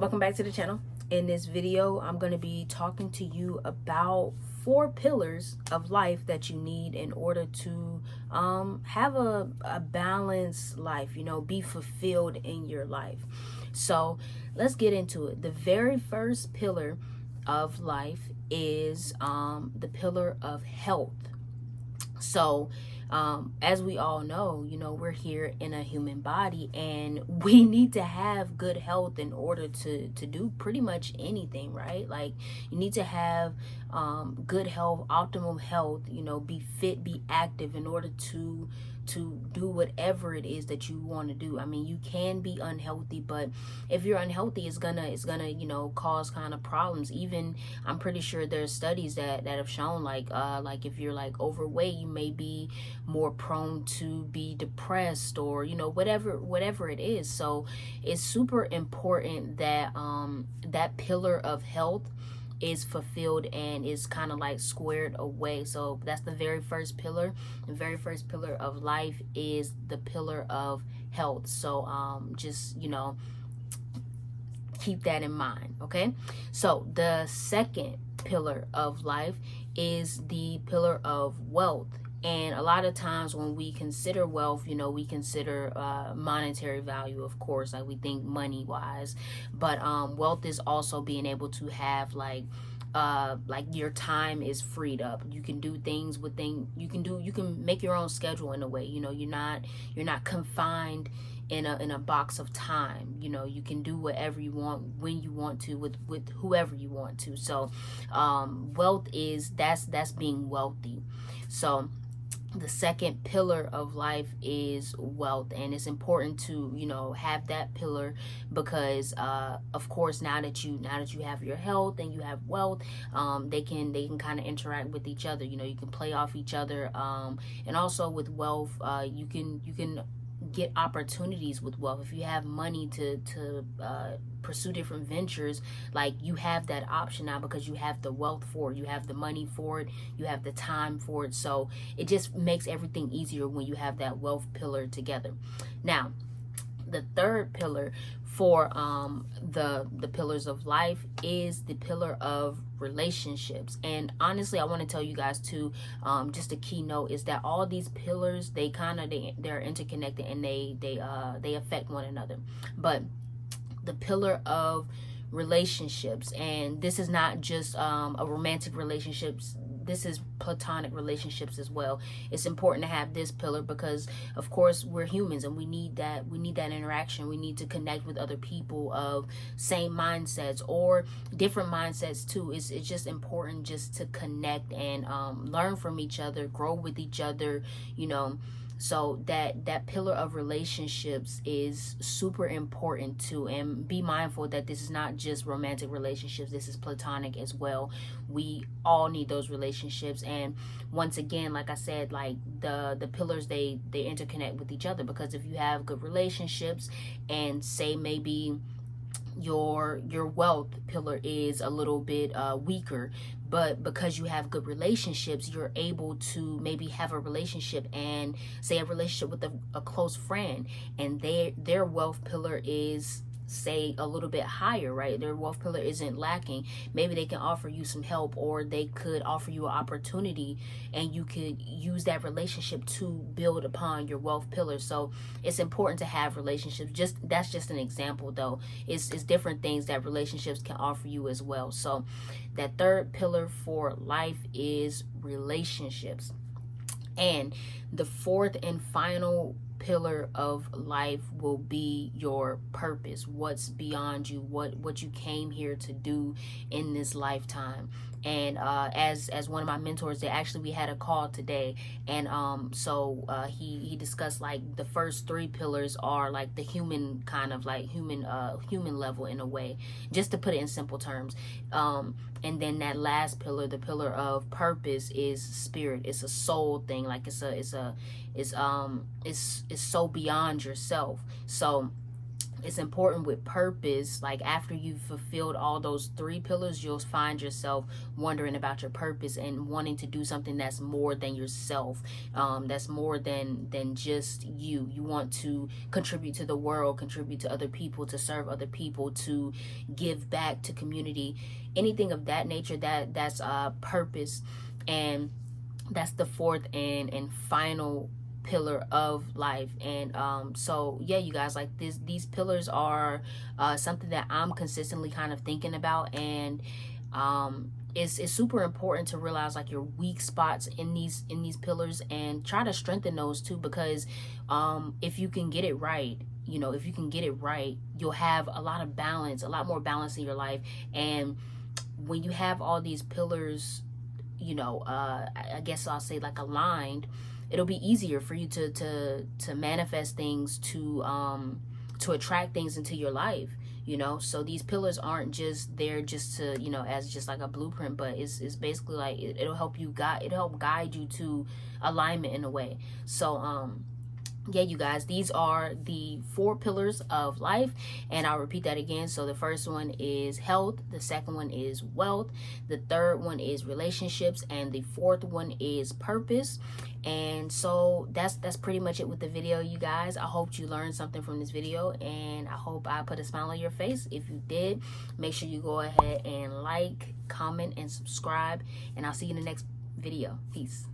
Welcome back to the channel. In this video, I'm going to be talking to you about 4 pillars of life that you need in order to have a balanced life, be fulfilled in your life. So let's get into it. The very first pillar of life is the pillar of health. So as we all know, we're here in a human body, and we need to have good health in order to do pretty much anything, right? Like, you need to have good health, optimal health, be fit, be active in order to do whatever it is that you want to do. I mean, you can be unhealthy, but if you're unhealthy, it's gonna cause kind of problems. Even I'm pretty sure there's studies that have shown like if you're like overweight, you may be more prone to be depressed, or whatever it is. So it's super important that that pillar of health is fulfilled and is kind of like squared away. So that's the very first pillar. The very first pillar of life is the pillar of health. So just keep that in mind. Okay, so the second pillar of life is the pillar of wealth. And a lot of times when we consider wealth, we consider monetary value, of course, like we think money wise. But wealth is also being able to have like your time is freed up. You can do things you can make your own schedule in a way. You're not confined in a box of time. You can do whatever you want, when you want to, with whoever you want to. So wealth is that's being wealthy. So the second pillar of life is wealth, and it's important to have that pillar, because of course now that you have your health and you have wealth, they can kind of interact with each other. You can play off each other, and also with wealth, you can get opportunities with wealth. If you have money to pursue different ventures, like, you have that option now because you have the wealth for it, you have the money for it, you have the time for it. So it just makes everything easier when you have that wealth pillar together. Now, the third pillar for the pillars of life is the pillar of relationships. And honestly, I want to tell you guys too, just a keynote is that all these pillars, they're interconnected, and they affect one another. But the pillar of relationships, and this is not just a romantic relationships, this is platonic relationships as well. It's important to have this pillar because of course we're humans, and we need that interaction. We need to connect with other people of same mindsets or different mindsets too. It's just important just to connect and learn from each other, grow with each other. So that pillar of relationships is super important too. And be mindful that this is not just romantic relationships, this is platonic as well. We all need those relationships. And once again, like I said, like the pillars, they interconnect with each other, because if you have good relationships, and say maybe your wealth pillar is a little bit weaker, but because you have good relationships, you're able to maybe have a relationship, and say a relationship with a close friend, and their wealth pillar is, say, a little bit higher, right? Their wealth pillar isn't lacking. Maybe they can offer you some help, or they could offer you an opportunity, and you could use that relationship to build upon your wealth pillar. So it's important to have relationships. That's just an example though. It's different things that relationships can offer you as well. So that third pillar for life is relationships. And the fourth and final pillar of life will be your purpose. What's beyond you, what you came here to do in this lifetime. And as one of my mentors, we had a call today, and he discussed like the first 3 pillars are like the human kind of like human level in a way, just to put it in simple terms. And then that last pillar, the pillar of purpose, is spirit. It's a soul thing. Like it's so beyond yourself. So it's important with purpose. Like after you've fulfilled all those 3 pillars, you'll find yourself wondering about your purpose and wanting to do something that's more than yourself, that's more than just you. You want to contribute to the world, contribute to other people, to serve other people, to give back to community, anything of that nature. That's purpose. And that's the 4th and final pillar of life. And so yeah, you guys, like these pillars are something that I'm consistently kind of thinking about. And it's super important to realize like your weak spots in these pillars and try to strengthen those too, because if you can get it right, you know, if you can get it right, you'll have a lot of balance, a lot more balance in your life. And when you have all these pillars, you know, I guess I'll say like aligned, it'll be easier for you to manifest things, to attract things into your life, you know. So these pillars aren't just there just to, you know, as just like a blueprint, but it's basically like it'll help guide you to alignment in a way. So yeah, you guys, these are the 4 pillars of life, and I'll repeat that again. So the first one is health, the second one is wealth, the third one is relationships, and the 4th one is purpose. And so that's pretty much it with the video, you guys. I hope you learned something from this video, and I hope I put a smile on your face. If you did, make sure you go ahead and like, comment, and subscribe, and I'll see you in the next video. Peace.